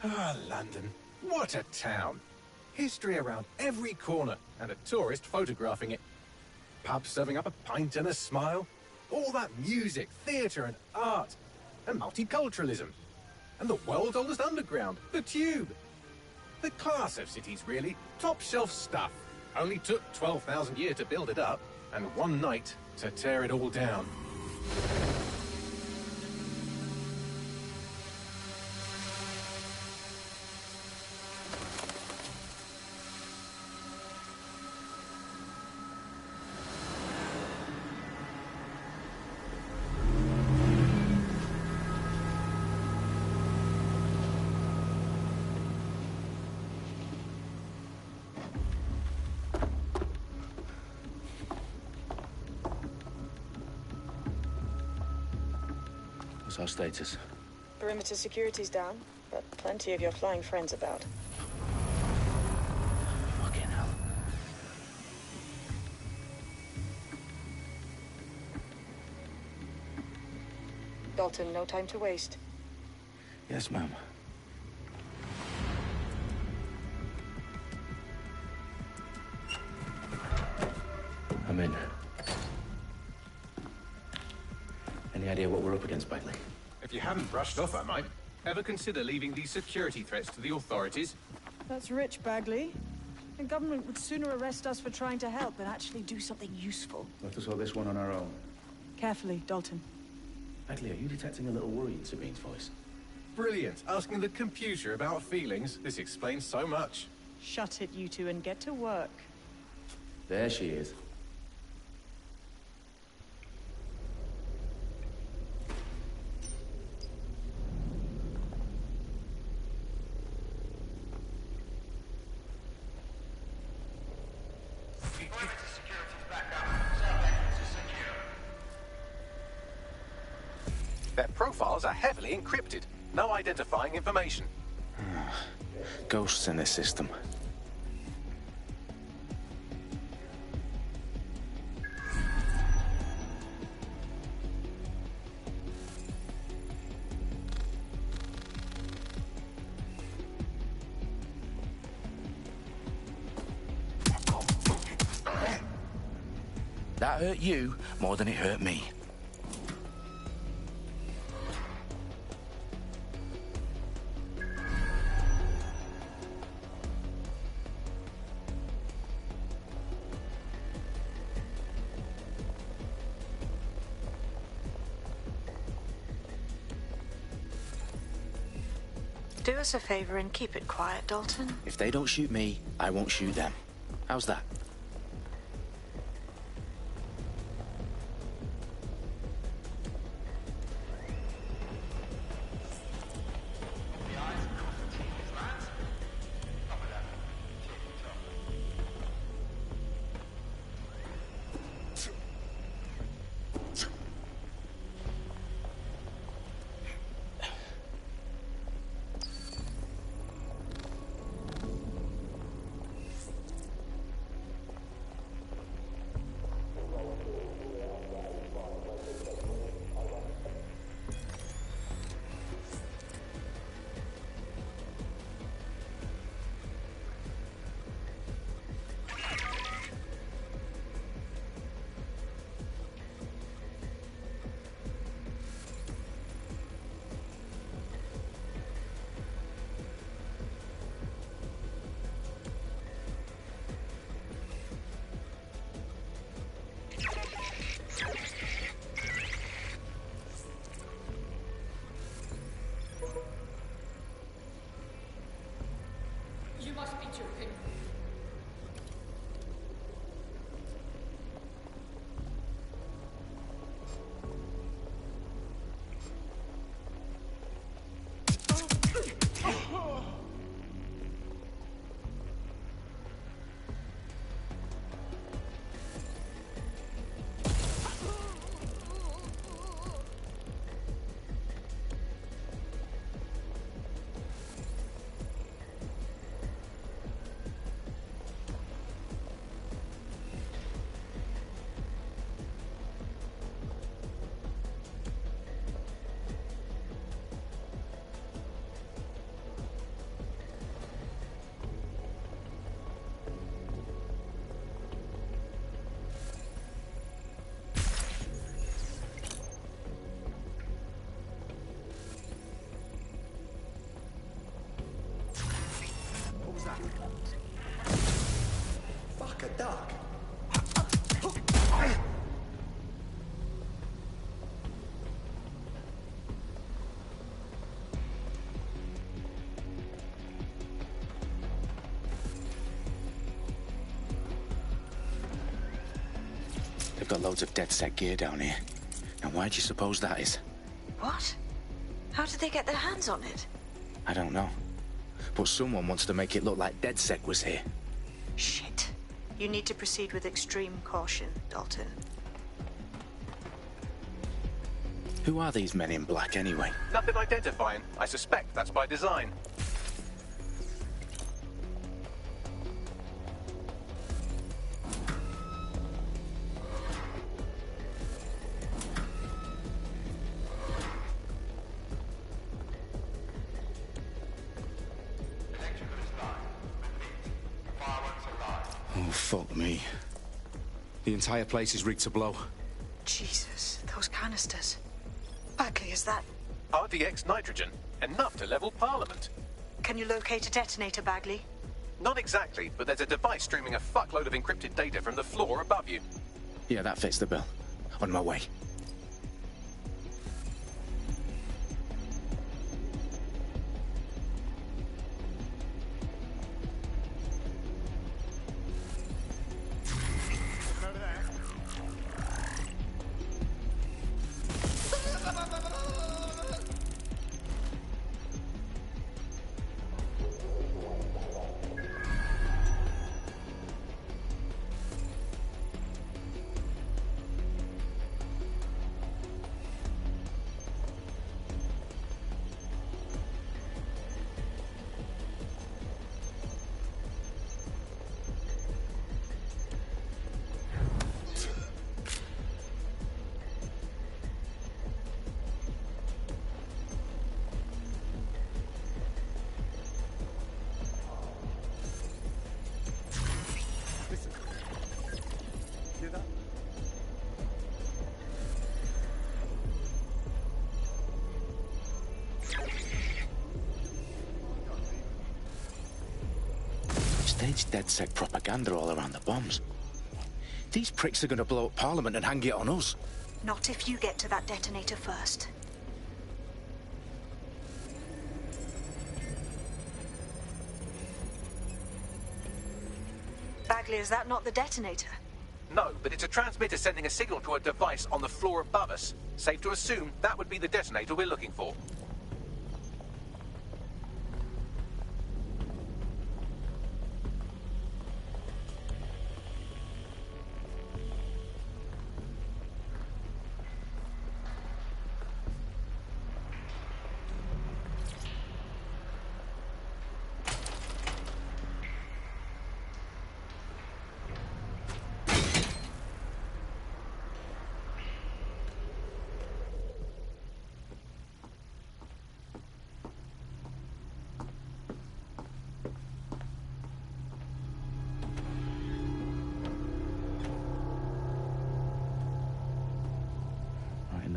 Ah, London. What a town. History around every corner, and a tourist photographing it. Pubs serving up a pint and a smile. All that music, theatre and art. And multiculturalism. And the world's oldest underground, the Tube. The class of cities, really. Top shelf stuff. Only took 12,000 years to build it up, and one night to tear it all down. What's our status? Perimeter security's down, but plenty of your flying friends about. Fucking hell. Dalton, no time to waste. Yes, ma'am. I'm in. Any idea what we're up against, Bagley? If you haven't brushed off, I might. Ever consider leaving these security threats to the authorities? That's rich, Bagley. The government would sooner arrest us for trying to help than actually do something useful. We'll have to sort this one on our own. Carefully, Dalton. Bagley, are you detecting a little worry in Sabine's voice? Brilliant. Asking the computer about feelings. This explains so much. Shut it, you two, and get to work. There she is. Their profiles are heavily encrypted. No identifying information. Ghosts in this system. That hurt you more than it hurt me. Do us a favor and keep it quiet, Dalton. If they don't shoot me, I won't shoot them. How's that? You must be joking. got loads of DedSec gear down here. Now, why do you suppose that is? What? How did they get their hands on it? I don't know. But someone wants to make it look like DedSec was here. Shit. You need to proceed with extreme caution, Dalton. Who are these men in black, anyway? Nothing identifying. I suspect that's by design. Oh, fuck me. The entire place is rigged to blow. Jesus, those canisters. Bagley, is that... RDX nitrogen. Enough to level Parliament. Can you locate a detonator, Bagley? Not exactly, but there's a device streaming a fuckload of encrypted data from the floor above you. Yeah, that fits the bill. On my way. Staged DedSec propaganda all around the bombs. These pricks are going to blow up Parliament and hang it on us. Not if you get to that detonator first. Bagley, is that not the detonator? No, but it's a transmitter sending a signal to a device on the floor above us. Safe to assume that would be the detonator we're looking for.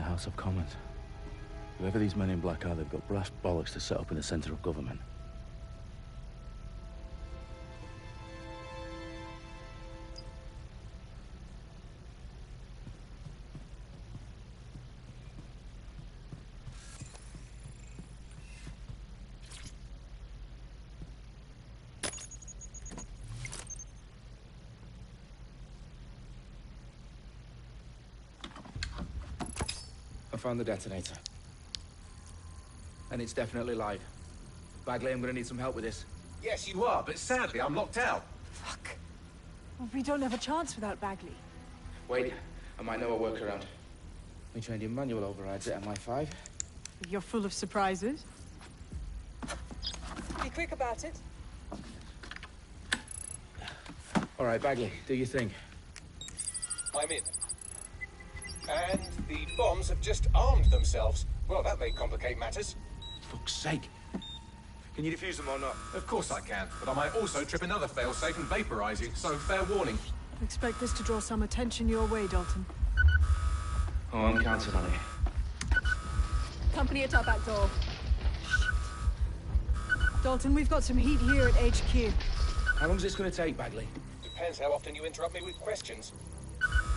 House of Commons. Whoever these men in black are, they've got brass bollocks to set up in the centre of government. I found the detonator. And it's definitely live. Bagley, I'm gonna need some help with this. Yes, you are, but sadly I'm locked out. Fuck. Well, we don't have a chance without Bagley. Wait, I might know a workaround. We trained in manual overrides at MI5. You're full of surprises. Be quick about it. All right, Bagley, do your thing. I'm in. And the bombs have just armed themselves. Well, that may complicate matters. Fuck's sake. Can you defuse them or not? Of course I can, but I might also trip another failsafe and vaporize you, so fair warning. I expect this to draw some attention your way, Dalton. Oh, I'm counting on it. Company at our back door. Shit. Dalton, we've got some heat here at HQ. How long's this gonna take, Bagley? Depends how often you interrupt me with questions.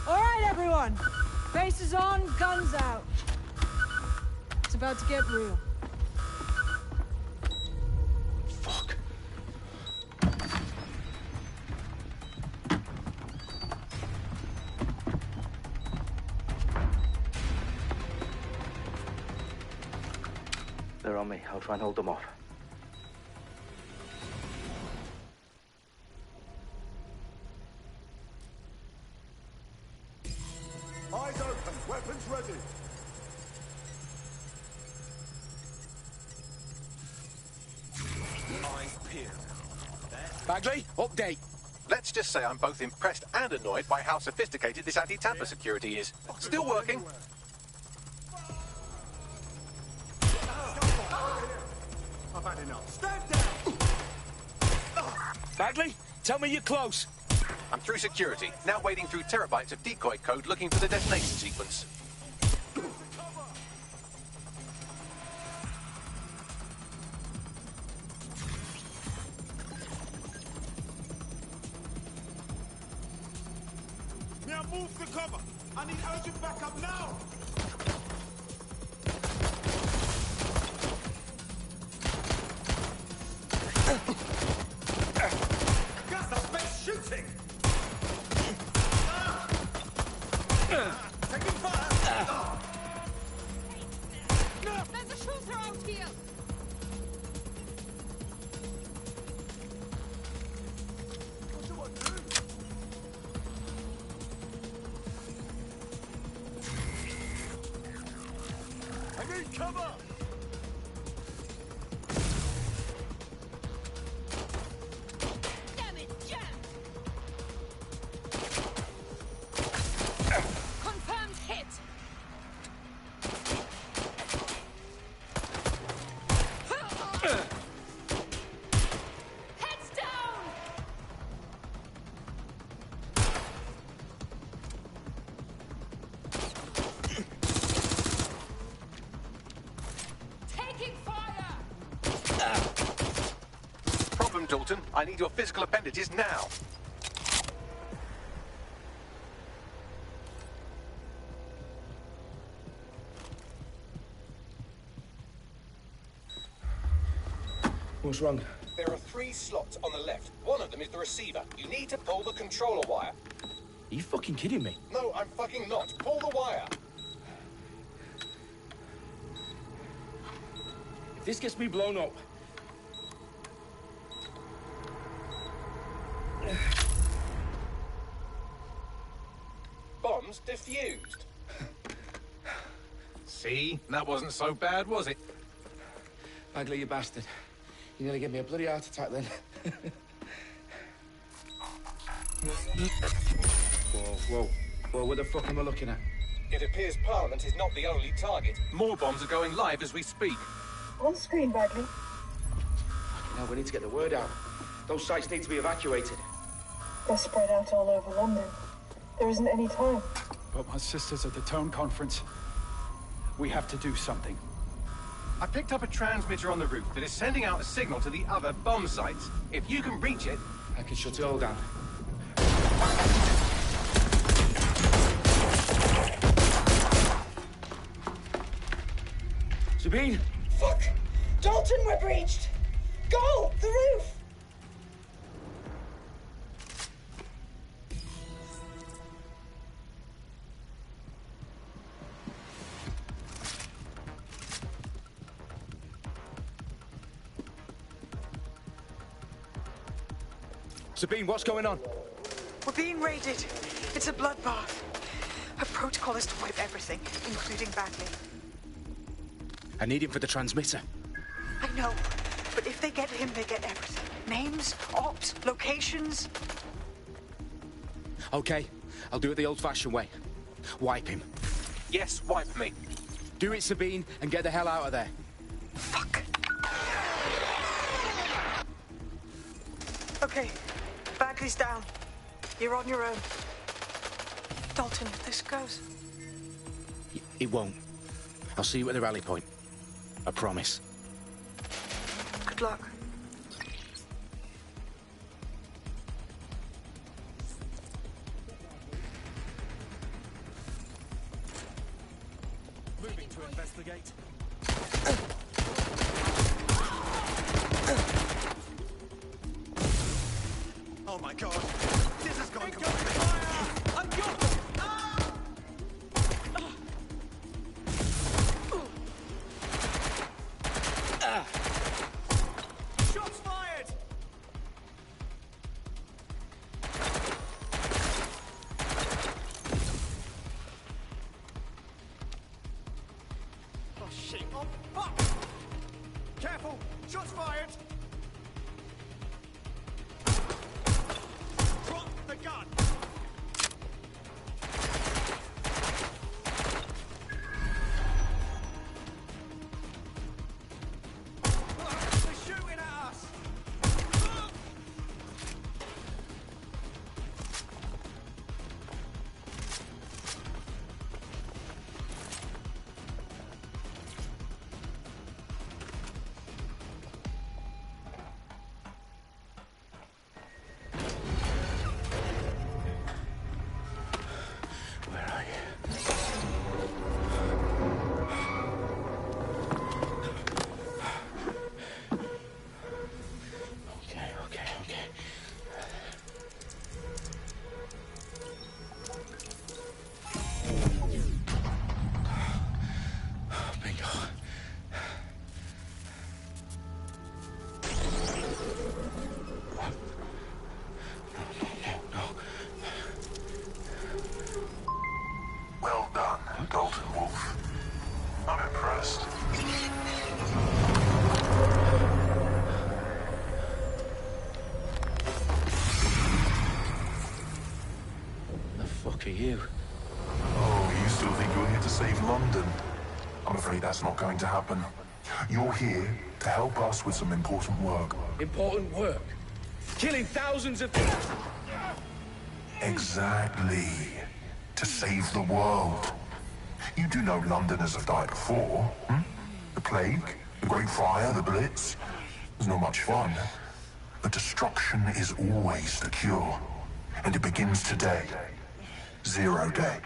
All right, everyone. Faces on, guns out. It's about to get real. Fuck. They're on me. I'll try and hold them off. Eyes open, weapons ready. Eyes peeled. Bagley, update. Let's just say I'm both impressed and annoyed by how sophisticated this anti-tamper security is. Still working. I've had enough. Stand down! Bagley, tell me you're close. I'm through security, now wading through terabytes of decoy code looking for the detonation sequence. Now move to cover. I need urgent backup now. Gas, I space shooting. Taking fire. There's a shooter out here! What do I do? I need cover. Damn it, Jack! Confirmed hit! Heads down! Taking fire! Problem, Dalton. I need your physical appendages now. What's wrong? There are 3 slots on the left. One of them is the receiver. You need to pull the controller wire. Are you fucking kidding me? No, I'm fucking not. Pull the wire. If this gets me blown up... Bombs defused. See? That wasn't so bad, was it? Bagley, you bastard. You nearly gave me a bloody heart attack then. Whoa. What the fuck am I looking at? It appears Parliament is not the only target. More bombs are going live as we speak. On screen, Bagley. Now we need to get the word out. Those sites need to be evacuated. They're spread out all over London. There isn't any time. But my sister's at the Tone Conference. We have to do something. I picked up a transmitter on the roof that is sending out a signal to the other bomb sites. If you can reach it... I can shut it all down. Sabine! Fuck! Dalton, we're breached! Go! The roof! Sabine, what's going on? We're being raided. It's a bloodbath. Our protocol is to wipe everything, including Bagley. I need him for the transmitter. I know, but if they get him, they get everything. Names, ops, locations. Okay, I'll do it the old-fashioned way. Wipe him. Yes, wipe me. Do it, Sabine, and get the hell out of there. Fuck. Okay, Bagley's down. You're on your own. Dalton, if this goes... It won't. I'll see you at the rally point. I promise. Good luck. Moving to investigate. Oh my god. This has gone fire! I've got them! shit! Oh, fuck! Careful! Shots fired! Drop the gun! They're shooting at us! Where are you? Okay. Bingo. No. Well done, Dalton Wolf. I'm impressed. The fuck are you? Oh, you still think you're here to save London? I'm afraid that's not going to happen. You're here to help us with some important work. Important work. Killing thousands of... Exactly. To save the world. You do know Londoners have died before, hmm? The plague, the Great Fire, the Blitz. It's not much fun. But destruction is always the cure. And it begins today. 0 day.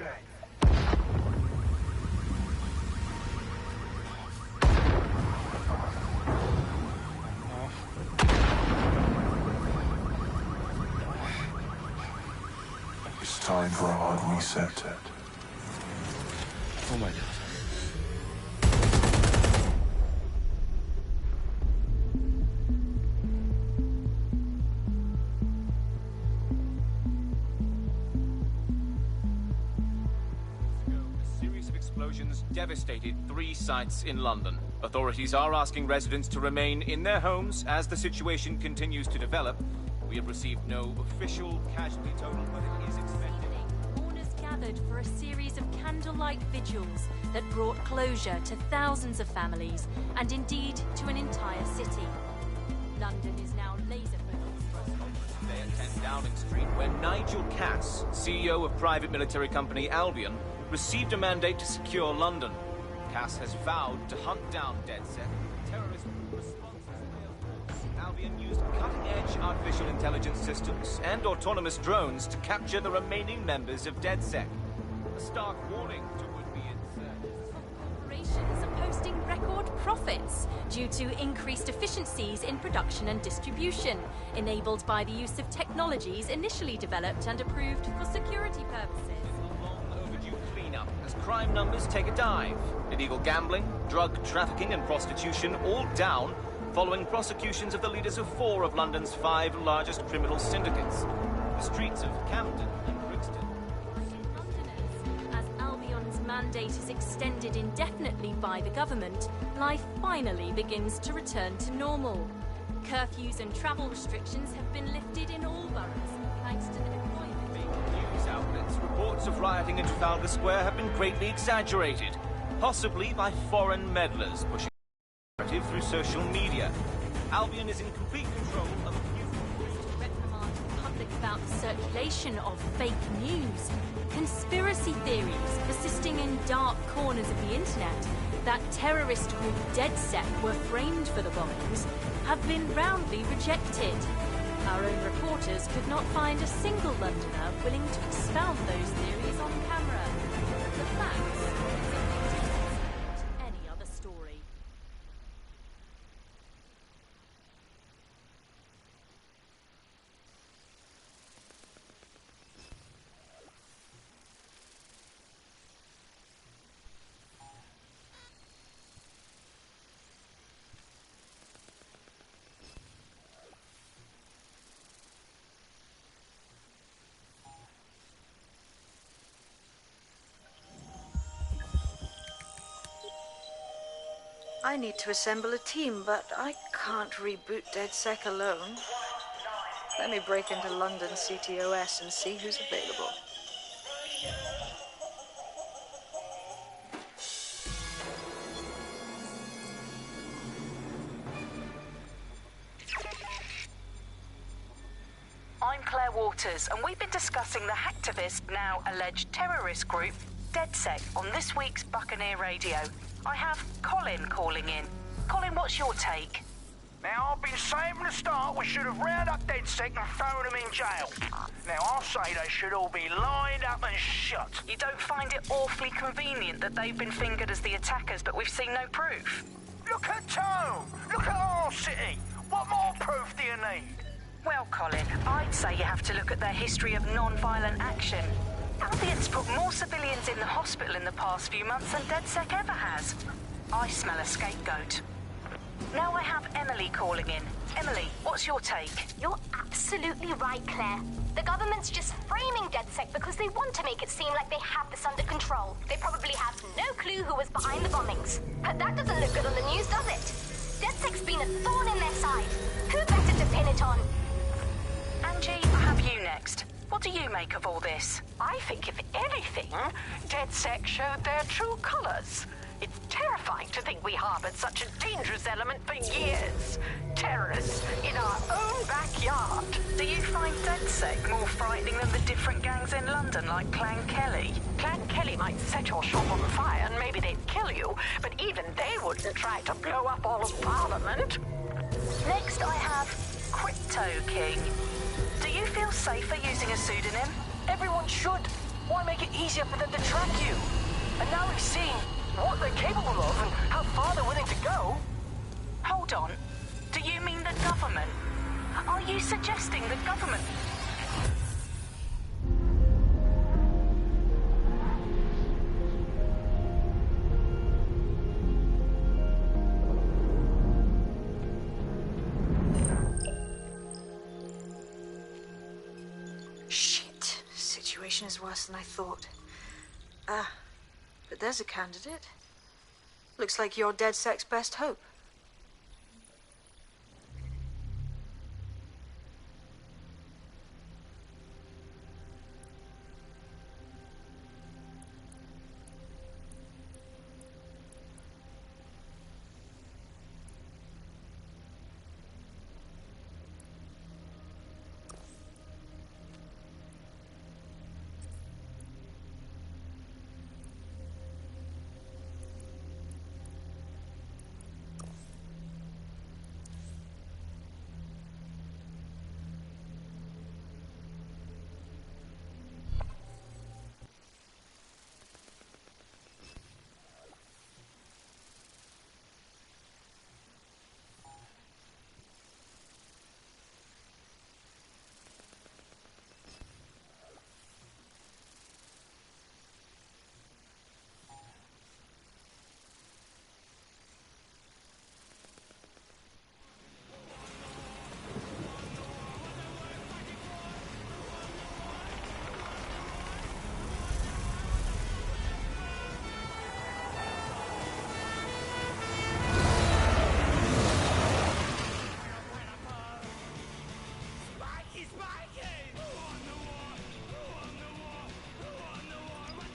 It's time for a hard reset. Oh my god. A series of explosions devastated 3 sites in London. Authorities are asking residents to remain in their homes as the situation continues to develop. We have received no official casualty total, but it is expected. Mourners gathered for a series of candlelight vigils that brought closure to thousands of families and indeed to an entire city. London is now laser-focused. Today at 10 Downing Street, where Nigel Cass, CEO of private military company Albion, received a mandate to secure London. Cass has vowed to hunt down DedSec, terrorist responses failed. Albion used cutting-edge artificial intelligence systems and autonomous drones to capture the remaining members of DedSec. A stark warning to would-be insurgents. Corporations are posting record profits due to increased efficiencies in production and distribution, enabled by the use of technologies initially developed and approved for security purposes. A long overdue cleanup as crime numbers take a dive. Illegal gambling, drug trafficking and prostitution all down following prosecutions of the leaders of 4 of London's 5 largest criminal syndicates. The streets of Camden and Brixton. Londoners, as Albion's mandate is extended indefinitely by the government, life finally begins to return to normal. Curfews and travel restrictions have been lifted in all boroughs, thanks to the deployment. News outlets, reports of rioting in Trafalgar Square have been greatly exaggerated, possibly by foreign meddlers pushing narrative through social media. Albion is in complete control of reprimand the public about the circulation of fake news, conspiracy theories persisting in dark corners of the internet that terrorist group DedSec were framed for the bombings have been roundly rejected. Our own reporters could not find a single Londoner willing to expound those theories on camera. The facts any other story. I need to assemble a team, but I can't reboot DedSec alone. Let me break into London CTOS and see who's available. I'm Claire Waters, and we've been discussing the hacktivist, now alleged terrorist group, DedSec, on this week's Buccaneer Radio. I have Colin calling in. Colin, what's your take? Now, I've been saying from the start we should have rounded up DedSec and thrown them in jail. Now, I'll say they should all be lined up and shot. You don't find it awfully convenient that they've been fingered as the attackers, but we've seen no proof? Look at Tone! Look at our city! What more proof do you need? Well, Colin, I'd say you have to look at their history of non-violent action. Albion's put more civilians in the hospital in the past few months than DedSec ever has. I smell a scapegoat. Now I have Emily calling in. Emily, what's your take? You're absolutely right, Claire. The government's just framing DedSec because they want to make it seem like they have this under control. They probably have no clue who was behind the bombings. But that doesn't look good on the news, does it? DedSec's been a thorn in their side. Who better to pin it on? Angie, I have you next. What do you make of all this? I think, if anything, DedSec showed their true colors. It's terrifying to think we harbored such a dangerous element for years. Terrorists in our own backyard. Do you find DedSec more frightening than the different gangs in London, like Clan Kelly? Clan Kelly might set your shop on fire and maybe they'd kill you, but even they wouldn't try to blow up all of Parliament. Next, I have Crypto King. Do you feel safer using a pseudonym? Everyone should. Why make it easier for them to track you? And now we've seen what they're capable of and how far they're willing to go. Hold on. Do you mean the government? Are you suggesting the government... Shit. Situation is worse than I thought. But there's a candidate. Looks like you're DedSec's best hope.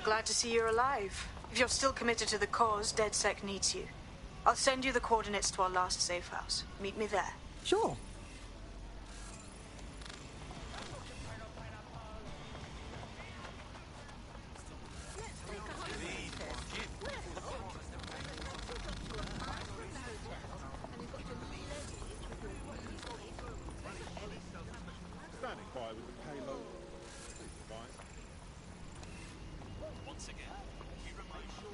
Glad to see you're alive. If you're still committed to the cause, DedSec needs you. I'll send you the coordinates to our last safe house. Meet me there. Sure. Standing by with the payload. Once again, we remind you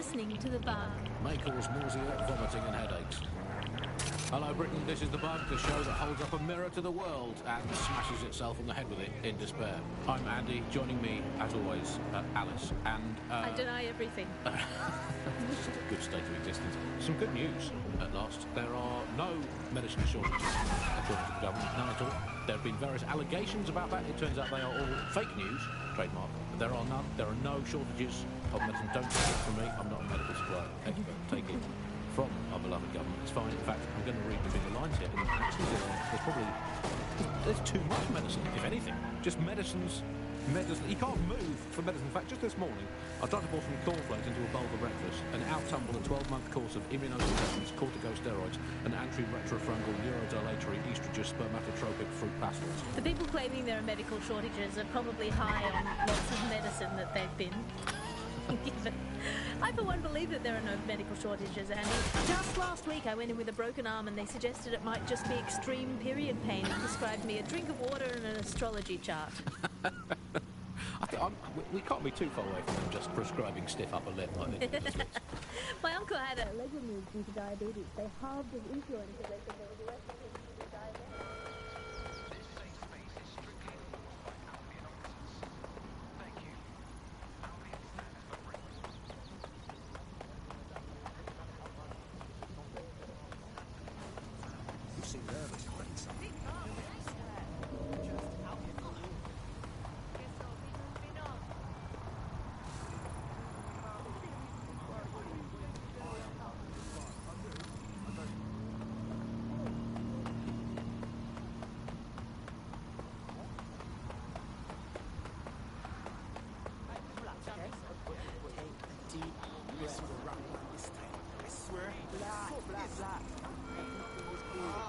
listening to The Bug. May cause nausea, vomiting and headaches. Hello Britain, this is The Bug, the show that holds up a mirror to the world and smashes itself on the head with it in despair. I'm Andy, joining me, as always, Alice, and... I deny everything. It's just a good state of existence. Some good news, at last. There are no medicine shortages, according to the government, none at all. There have been various allegations about that. It turns out they are all fake news, trademark. There are none. There are no shortages of medicine. Don't take it from me. I'm not a medical supply expert. Take it from our beloved government. It's fine. In fact, I'm going to read between the lines here. And actually, there's too much medicine, if anything. Just medicines. You can't move for medicine. In fact, just this morning, I tried to pour some cornflakes into a bowl for breakfast, and out tumbled a 12-month course of immunosuppressants, corticosteroids, and anti-retrofungal neurodilatory estrogen spermatotropic fruit pastilles. The people claiming there are medical shortages are probably high on lots of medicine that they've been given. I, for one, believe that there are no medical shortages, Andy. Just last week, I went in with a broken arm, and they suggested it might just be extreme period pain and prescribed me a drink of water and an astrology chart. We can't be too far away from them just prescribing stiff upper lip like this. My uncle had a leg removed due to diabetes. They halved his insulin because they said there was a rest of him due to diabetes.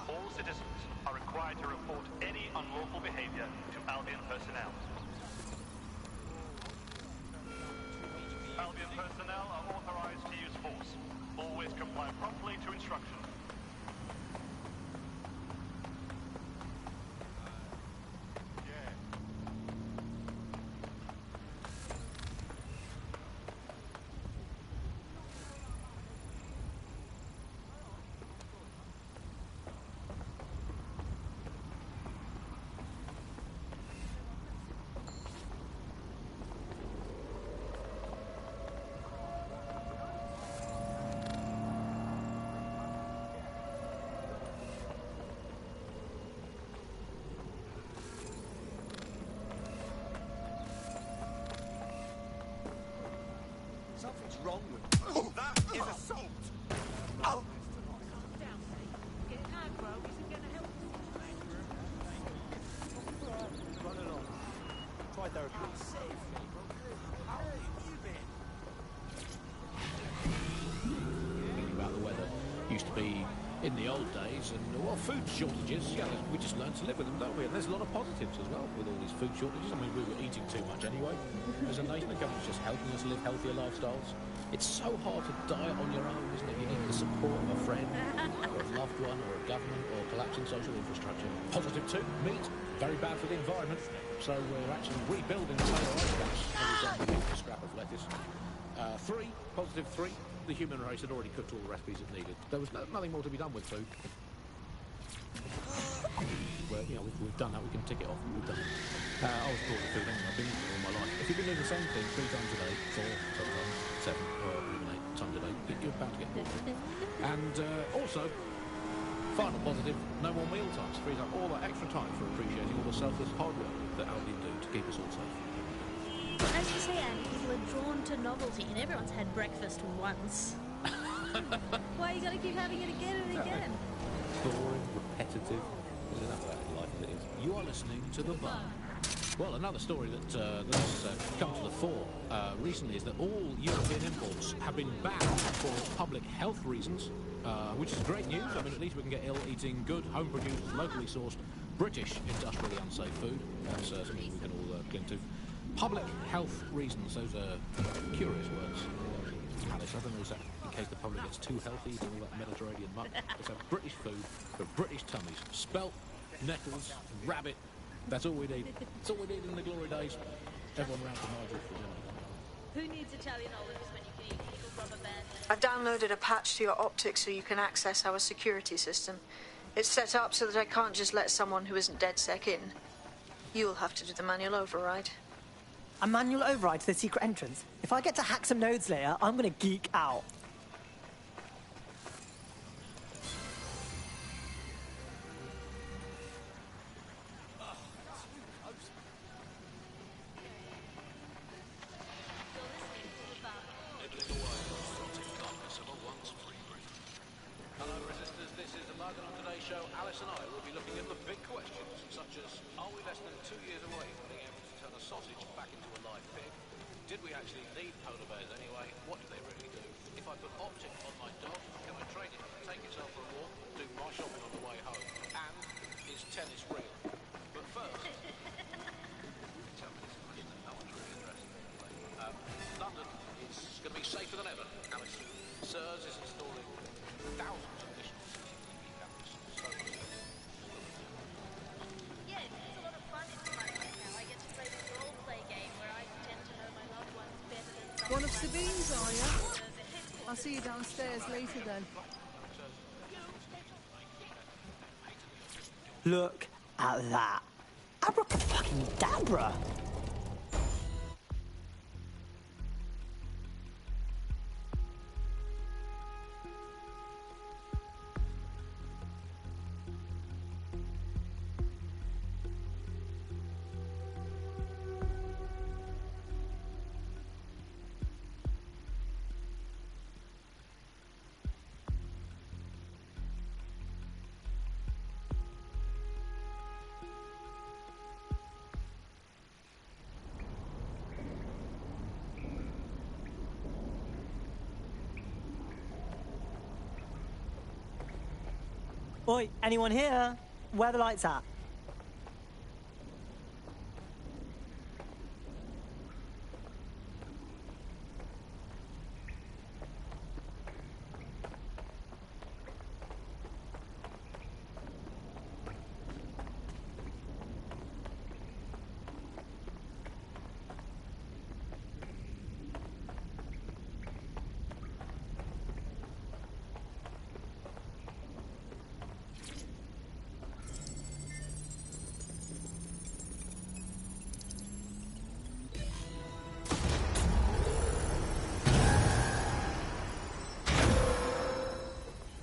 All citizens are required to report any unlawful behavior to Albion personnel. Albion personnel are authorized to use force. Always comply promptly to instructions. Something's wrong with you. That is assault! Oh! Calm down, mate. Get aggro isn't going to help. Run along. Try therapy. Thinking about the weather used to be in the old days, and well, food shortages, yeah, we just learned to live with them, don't we? And there's a lot of positives as well with all these food shortages. I mean, we were eating too much anyway. As a nation, the government's just helping us live healthier lifestyles. It's so hard to diet on your own, isn't it? You need the support of a friend, or a loved one, or a government, or collapsing social infrastructure. Positive too, meat, very bad for the environment. So we're actually rebuilding solar ice caps every time we eat a scrap of lettuce. Positive three, the human race had already cooked all the recipes it needed. There was nothing more to be done with food. Well, you know, we've done that, we can tick it off, we've done it. I was brought to food anyway, I've been eating it all my life. If you've been doing the same thing 3 times a day, 4, sometimes 7, or even 8 times a day, you're bound to get bored. And also, final positive, no more meal times. Frees up all that extra time for appreciating all the selfless hard work that Albion do to keep us all safe. As you say, Andy, people are drawn to novelty, and everyone's had breakfast once. Why you got to keep having it again and again? Boring, repetitive. There's enough of that in life as it is. You are listening to The Bug. Well, another story that's come to the fore recently is that all European imports have been banned for public health reasons, which is great news. I mean, at least we can get ill eating good, home-produced, locally sourced, British, industrially unsafe food. That's something we can all cling to. Public health reasons, those are curious words. Alice, I don't know, is that in case the public gets too healthy to all that Mediterranean muck? Let's have British food for British tummies. Spelt, nettles, rabbit. That's all we need. That's all we need in the glory days. Everyone round to Nigel for dinner. Who needs Italian olives when you can eat pickled I've downloaded a patch to your optics so you can access our security system. It's set up so that I can't just let someone who isn't DedSec in. You'll have to do the manual override. A manual override to the secret entrance? If I get to hack some nodes later, I'm gonna geek out. Hello, resistors. This is the Logan on today's show. Alice and I will be looking at the big questions, such as, are we less than 2 years away from being able to turn a sausage back into a live pig? Did we actually need polar bears anyway? What do they really do? If I put optic on my dog, can I train it to take itself for a walk, do my shopping on the way home? And is tennis real? But first, tell me this question that no one's really interested in. London is going to be safer than ever. Alice, SIRS is installing thousands of additional CCTV cameras. So much. Yeah, it's a lot of fun in my life now. I get to play this role-play game where I pretend to know my loved ones better than some. One of Sabine's, are you? I'll see you downstairs later then. Look at that. Abracadabra! Oi, anyone here? Where are the lights at?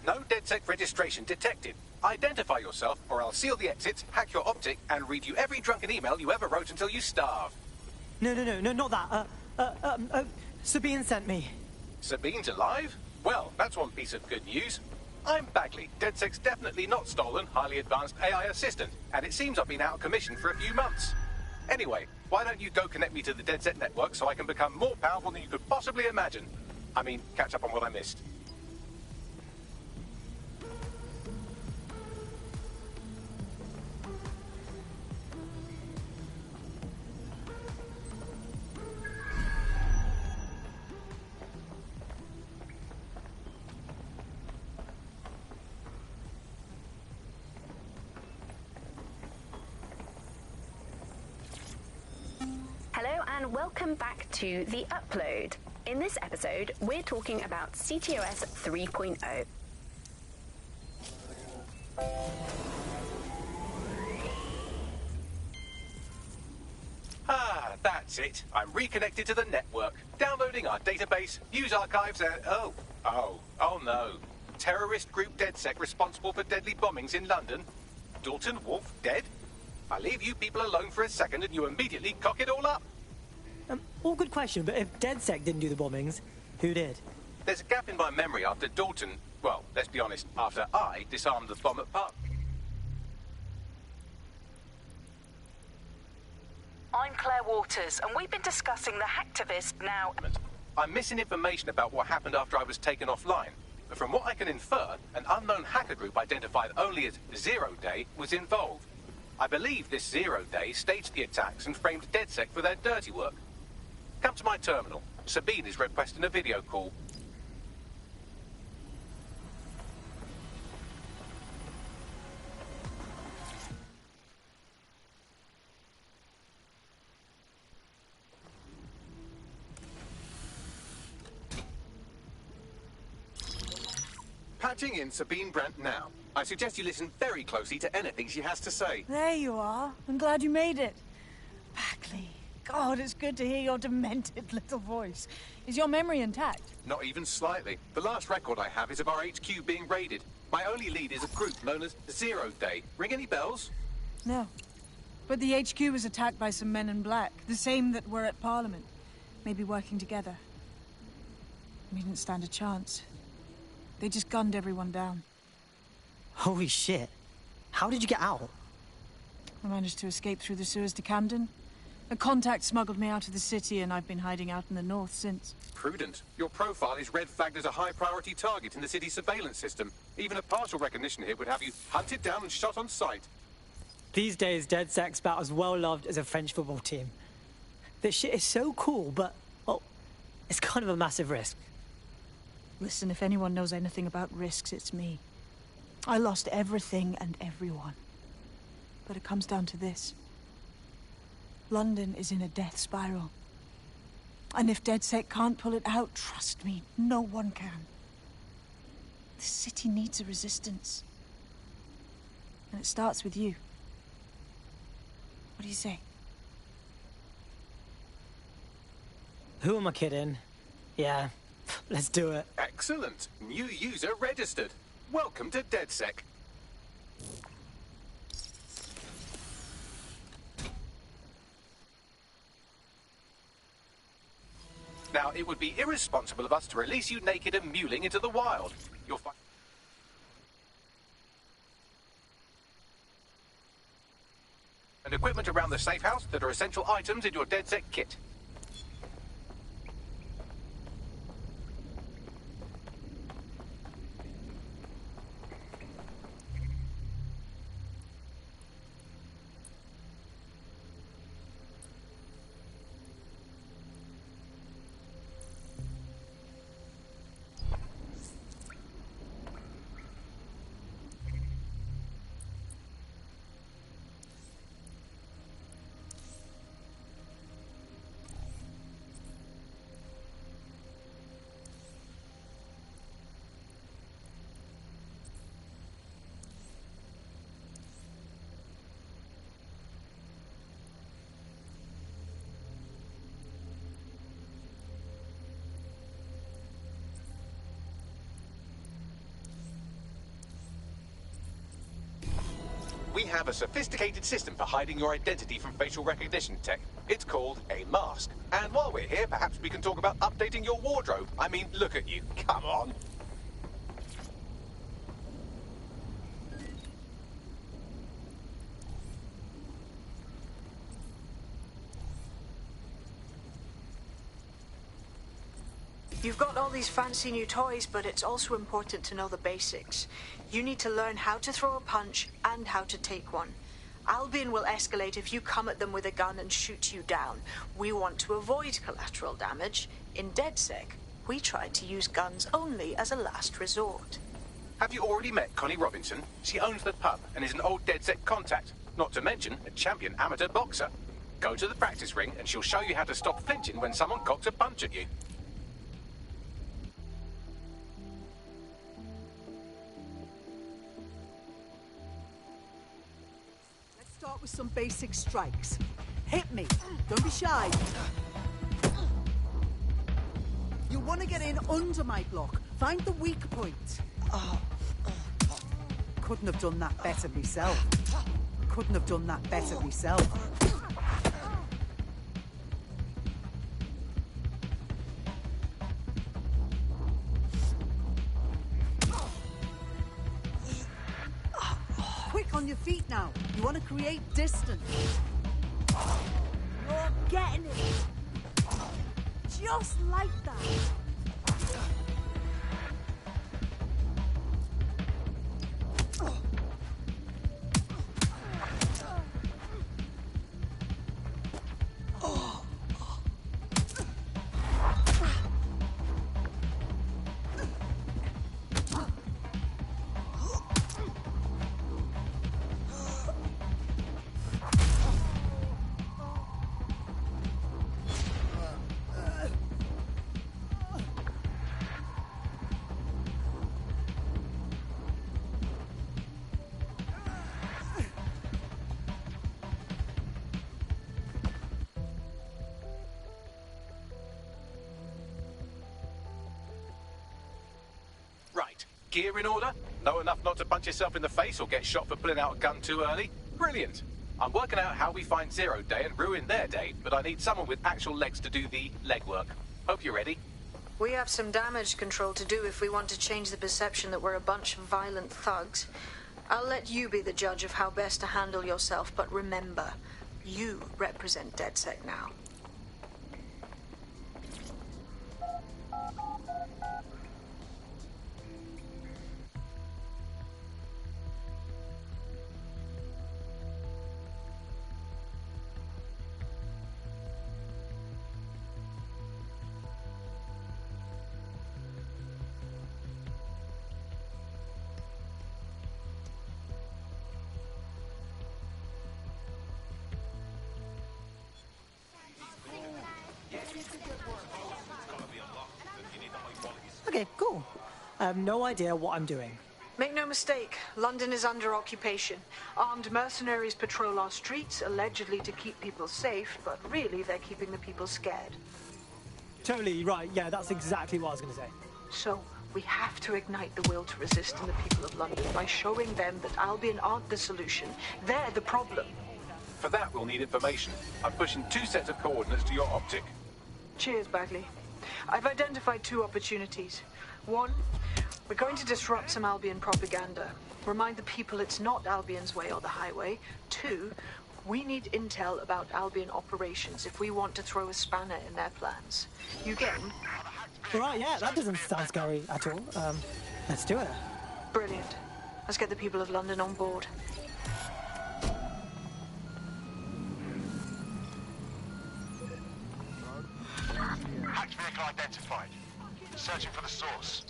No DedSec registration detected. Identify yourself, or I'll seal the exits, hack your optic, and read you every drunken email you ever wrote until you starve. No, not that. Sabine sent me. Sabine's alive? Well, that's one piece of good news. I'm Bagley, DedSec's definitely not stolen, highly advanced AI assistant, and it seems I've been out of commission for a few months. Anyway, why don't you go connect me to the DedSec network so I can become more powerful than you could possibly imagine? I mean, catch up on what I missed. Hello and welcome back to The Upload. In this episode, we're talking about CTOS 3.0. Ah, that's it. I'm reconnected to the network, downloading our database, news archives, and... Oh no. Terrorist group DedSec responsible for deadly bombings in London? Dalton Wolf dead? I leave you people alone for a second and you immediately cock it all up. All good question, but if DedSec didn't do the bombings, who did? There's a gap in my memory after Dalton... Well, let's be honest, after I disarmed the bomb at Park. I'm Claire Waters, and we've been discussing the hacktivist now. I'm missing information about what happened after I was taken offline. But from what I can infer, an unknown hacker group identified only as Zero Day was involved. I believe this 0 Day staged the attacks and framed DedSec for their dirty work. Come to my terminal. Sabine is requesting a video call. Patching in Sabine Brandt now. I suggest you listen very closely to anything she has to say. There you are. I'm glad you made it. Bagley. God, it's good to hear your demented little voice. Is your memory intact? Not even slightly. The last record I have is of our HQ being raided. My only lead is a group known as Zero Day. Ring any bells? No. But the HQ was attacked by some men in black, the same that were at Parliament. Maybe working together. We didn't stand a chance. They just gunned everyone down. Holy shit. How did you get out? I managed to escape through the sewers to Camden. A contact smuggled me out of the city, and I've been hiding out in the north since. Prudent. Your profile is red flagged as a high-priority target in the city's surveillance system. Even a partial recognition hit would have you hunted down and shot on sight. These days, DedSec's about as well loved as a French football team. This shit is so cool, but, well, it's kind of a massive risk. Listen, if anyone knows anything about risks, it's me. I lost everything and everyone. But it comes down to this. London is in a death spiral. And if DedSec can't pull it out, trust me, no one can. The city needs a resistance. And it starts with you. What do you say? Who am I kidding? Yeah, let's do it. Excellent. New user registered. Welcome to DedSec. Now, it would be irresponsible of us to release you naked and mewling into the wild. You'll find... and equipment around the safe house that are essential items in your DedSec kit. We have a sophisticated system for hiding your identity from facial recognition tech. It's called a mask. And while we're here, perhaps we can talk about updating your wardrobe. I mean, look at you. Come on. You've got all these fancy new toys, but it's also important to know the basics. You need to learn how to throw a punch and how to take one. Albion will escalate if you come at them with a gun and shoot you down. We want to avoid collateral damage. In DedSec, we try to use guns only as a last resort. Have you already met Connie Robinson? She owns the pub and is an old DedSec contact, not to mention a champion amateur boxer. Go to the practice ring and she'll show you how to stop flinching when someone cocks a punch at you. Start with some basic strikes. Hit me. Don't be shy. You want to get in under my block. Find the weak point. Couldn't have done that better myself. Couldn't have done that better myself. Quick on your feet now. You want to create distance. You're getting it. Just like that. Gear in order? Know enough not to punch yourself in the face or get shot for pulling out a gun too early? Brilliant. I'm working out how we find Zero Day and ruin their day, but I need someone with actual legs to do the legwork. Hope you're ready. We have some damage control to do if we want to change the perception that we're a bunch of violent thugs. I'll let you be the judge of how best to handle yourself, but remember, you represent DedSec now. Okay, cool. I have no idea what I'm doing. Make no mistake, London is under occupation. Armed mercenaries patrol our streets, allegedly to keep people safe, but really they're keeping the people scared. Totally right, yeah, that's exactly what I was going to say. So, we have to ignite the will to resist in the people of London by showing them that Albion aren't the solution. They're the problem. For that, we'll need information. I'm pushing 2 sets of coordinates to your optic. Cheers, Bagley. I've identified 2 opportunities. 1, we're going to disrupt some Albion propaganda. Remind the people it's not Albion's way or the highway. 2, we need intel about Albion operations if we want to throw a spanner in their plans. You game? Right, yeah, that doesn't sound scary at all. Let's do it. Brilliant. Let's get the people of London on board. Hacked vehicle identified. Searching for the source.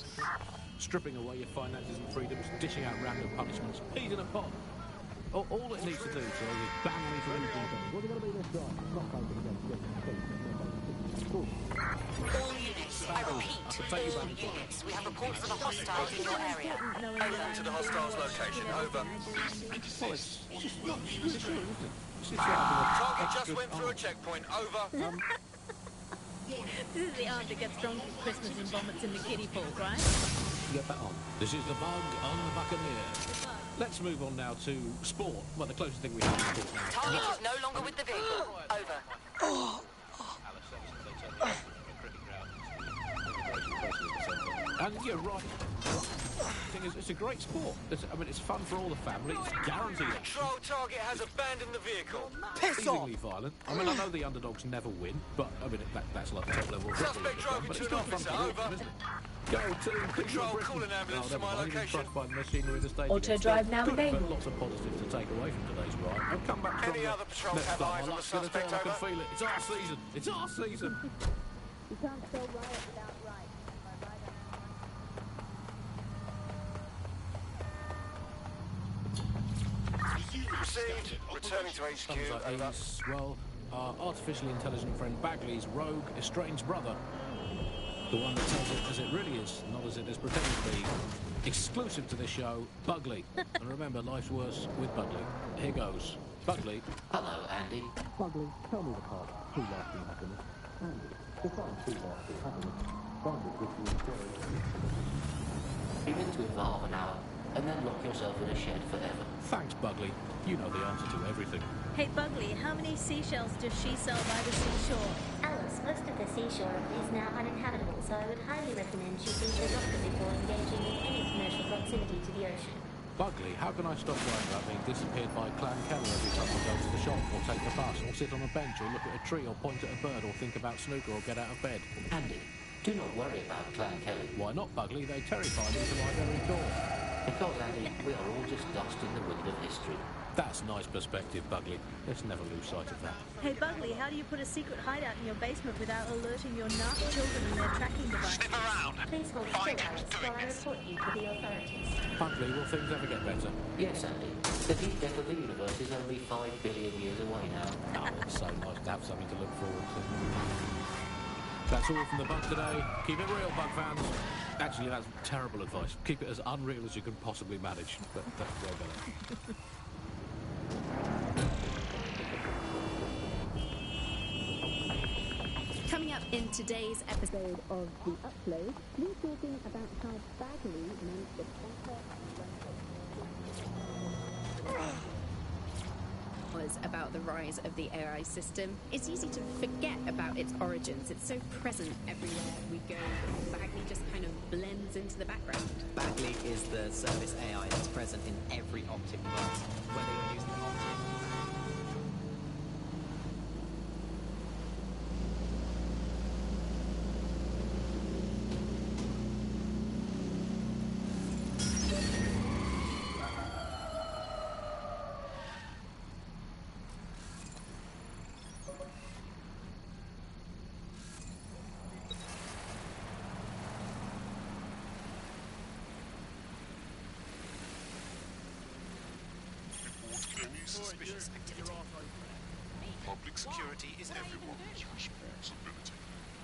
Stripping away your finances and freedoms, dishing out random punishments, peas in a pot. All it needs to do, so is ban me from anything. What's it going to be this time? Not going All units, I repeat, all units. We have reports of a hostile in your area. Over. To the hostile's location. Over. Well, it's just not really true, is it? It's just Target just went through a checkpoint. Over. This is the aunt that gets drunk at Christmas and vomits in the kiddie pool, right? Get that on. This is the bug on the Buccaneer. Let's move on now to sport. Well, the closest thing we have to sport now. Target is no longer with the vehicle. Over. And you're right. The thing is, it's a great sport. It's fun for all the family. It's guaranteed. Control target has abandoned the vehicle. Amazingly violent. I mean, I know the underdogs never win, but I mean that's like the top level. Suspect driving to an officer. Over. Go to Control, call an ambulance to my location. Auto drive now available. Lots of positives to take away from today's ride. I'll come back to Any other patrols have eyes on the suspect. I can feel it. It's our season. It's our season. You can't spell riot without right. Received. Returning to HQ. Over. Well, our artificially intelligent friend Bagley's rogue, estranged brother. The one that tells it as it really is, not as it is pretending to be. Exclusive to this show, Bugley. And remember, life's worse with Bugley. Here goes. Bugley. Hello, Andy. Bugley, tell me the part. True lasting happiness. Andy, define true lasting happiness. Find it with you enjoy. Be into it for half an hour, and then lock yourself in a shed forever. Thanks, Bugley. You know the answer to everything. Hey, Bugley, how many seashells does she sell by the seashore? Alice, most of the seashore is now uninhabitable, so I would highly recommend she sees a doctor before engaging in any commercial proximity to the ocean. Bugley, how can I stop worrying about being disappeared by Clan Keller every time I go to the shop, or take the bus, or sit on a bench, or look at a tree, or point at a bird, or think about snooker, or get out of bed? Andy, do not worry about Clan Kelly. Why not, Bugley? They terrify me to my very core. Because, Andy, we are all just dust in the wind of history. That's nice perspective, Bugley. Let's never lose sight of that. Hey, Bugley, how do you put a secret hideout in your basement without alerting your narc children and their tracking device? Sniff around. Please hold still, Alice, while I report you to the authorities. Bugley, will things ever get better? Yes, Andy. The deep death of the universe is only 5 billion years away now. Oh, it's so nice to have something to look forward to. That's all from the Bug today. Keep it real, Bug fans. Actually, that's terrible advice. Keep it as unreal as you can possibly manage. But that's way better. Coming up In today's episode of The Upload, we're talking about how Bagley managed to was about the rise of the AI system. It's easy to forget about its origins. It's so present everywhere we go. Bagley just kind of blends into the background. Bagley is the service AI that's present in every optic device, whether you're using an optic. Suspicious activity. Public security is everyone's responsibility.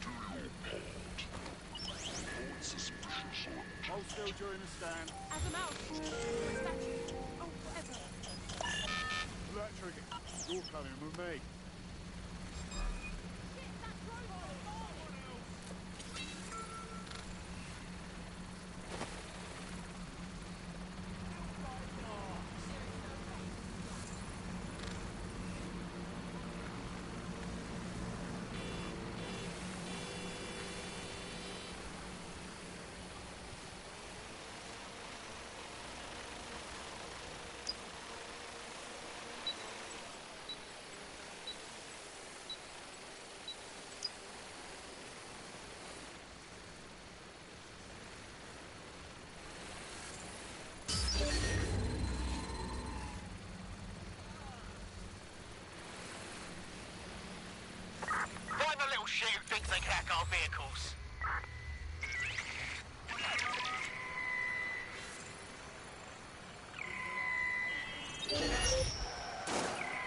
Do your part. Report suspicious or Hold still during the stand. As a mouse. Statue. Oh, whatever. Electric, you're coming with me. Shit who thinks they can hack our vehicles. I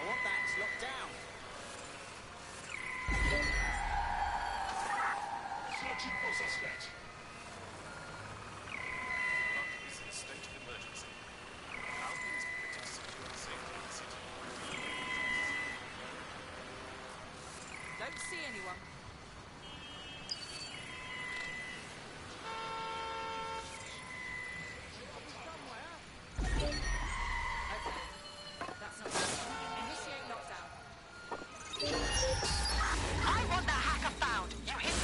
want that locked down. searching for suspect. London is in a state of emergency. Albion is committed to secure the safety of the city. Don't see anyone. That's not bad. Initiate lockdown. I want that hacker found. You hit.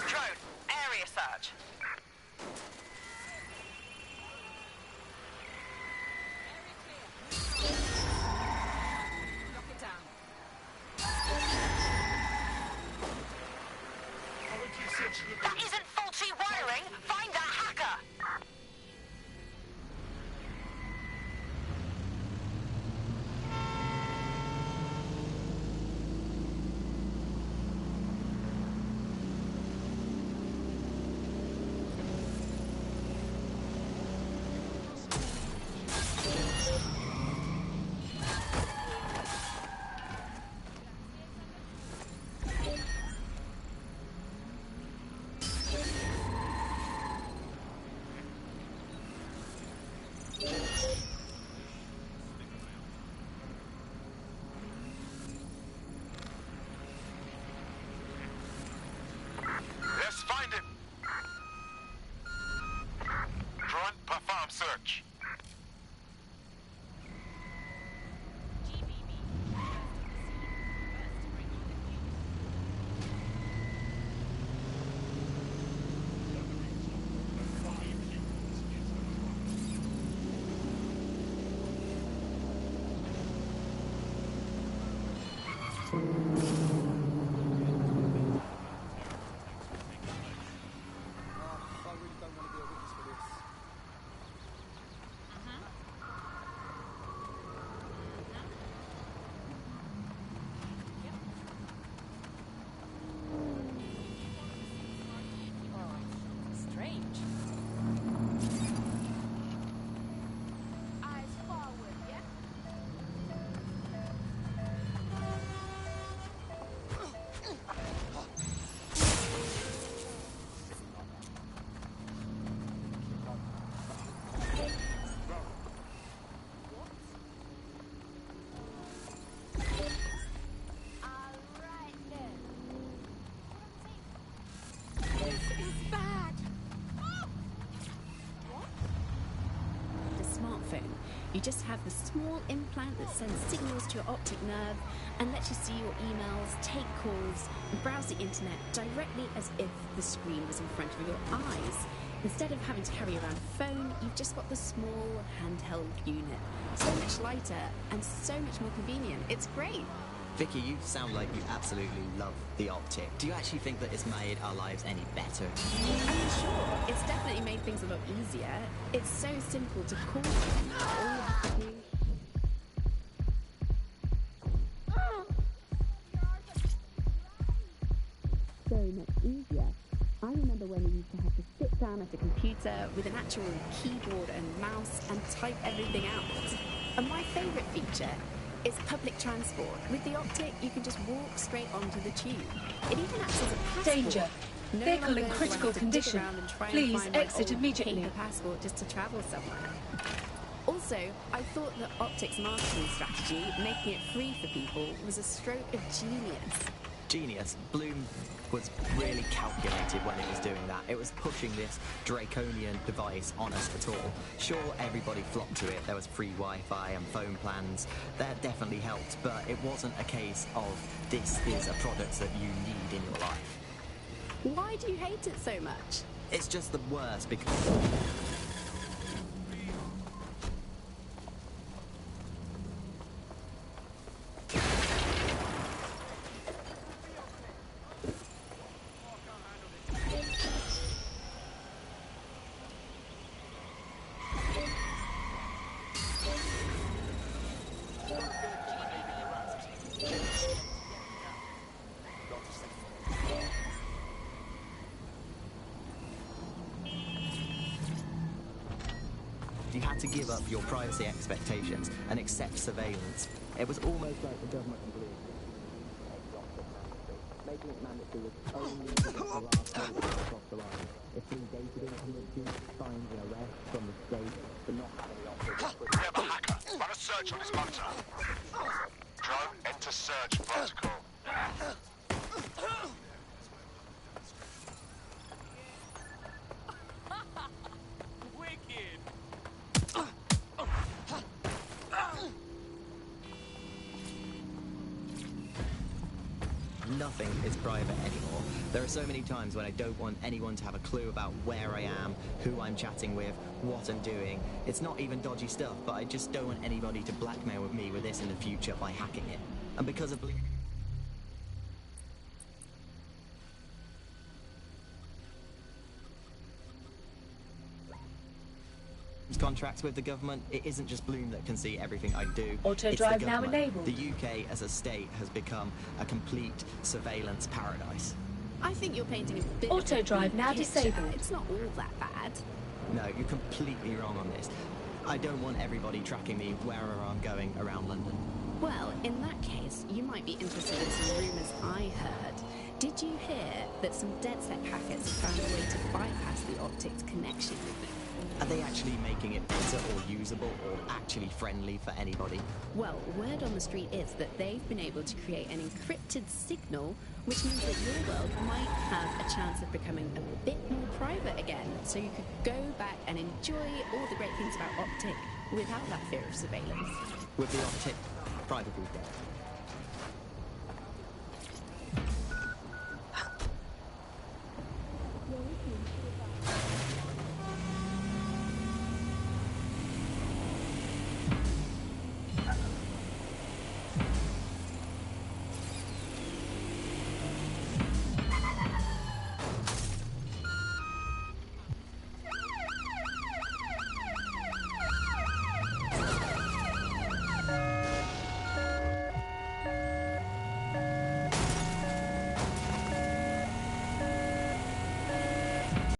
Drone, area search. Lock it down. That isn't faulty wiring. Find that hacker. You just have the small implant that sends signals to your optic nerve and lets you see your emails, take calls, and browse the internet directly as if the screen was in front of your eyes. Instead of having to carry around a phone, you've just got the small handheld unit. So much lighter and so much more convenient. It's great. Vicky, you sound like you absolutely love the optic. Do you actually think that it's made our lives any better? I mean, sure, it's definitely made things a lot easier. It's so simple to call them. All you have to do... So much easier. I remember when we used to have to sit down at a computer with an actual keyboard and mouse and type everything out. And my favourite feature is public transport. With the optic, you can just walk straight onto the tube. It even acts as a passport. Danger. No Vehicle longer in do I critical have to dig condition. around and try and Please find my exit old immediately. paper passport just to travel somewhere. Also, I thought that Optic's marketing strategy, making it free for people, was a stroke of genius. Genius. Bloom was really calculated when it was doing that. It was pushing this draconian device on us at all. Sure, everybody flocked to it. There was free Wi-Fi and phone plans. That definitely helped, but it wasn't a case of this is a product that you need in your life. Why do you hate it so much? It's just the worst because... You had to give up your privacy expectations and accept surveillance. It was almost like the government agreed. Making it mandatory was only the last person across the line. If being dated into the fines and arrest from the state, but not having the option. We have a hacker. Run a search on his monitor. Drone, enter search protocol. Nothing is private anymore. There are so many times when I don't want anyone to have a clue about where I am, who I'm chatting with, what I'm doing. It's not even dodgy stuff, but I just don't want anybody to blackmail me with this in the future by hacking it. And because of contracts with the government, it isn't just Bloom that can see everything I do. Auto drive now enabled. The UK as a state has become a complete surveillance paradise. I think you're painting a bit Auto of a drive bleak now picture. disabled. It's not all that bad. No, you're completely wrong on this. I don't want everybody tracking me wherever I'm going around London. Well, in that case, you might be interested in some rumours I heard. Did you hear that some DedSec hackers have found a way to bypass the optics connection? Are they actually making it better or usable or actually friendly for anybody? Well, word on the street is that they've been able to create an encrypted signal, which means that your world might have a chance of becoming a bit more private again, so you could go back and enjoy all the great things about Optic without that fear of surveillance. With the Optic, privacy is dead.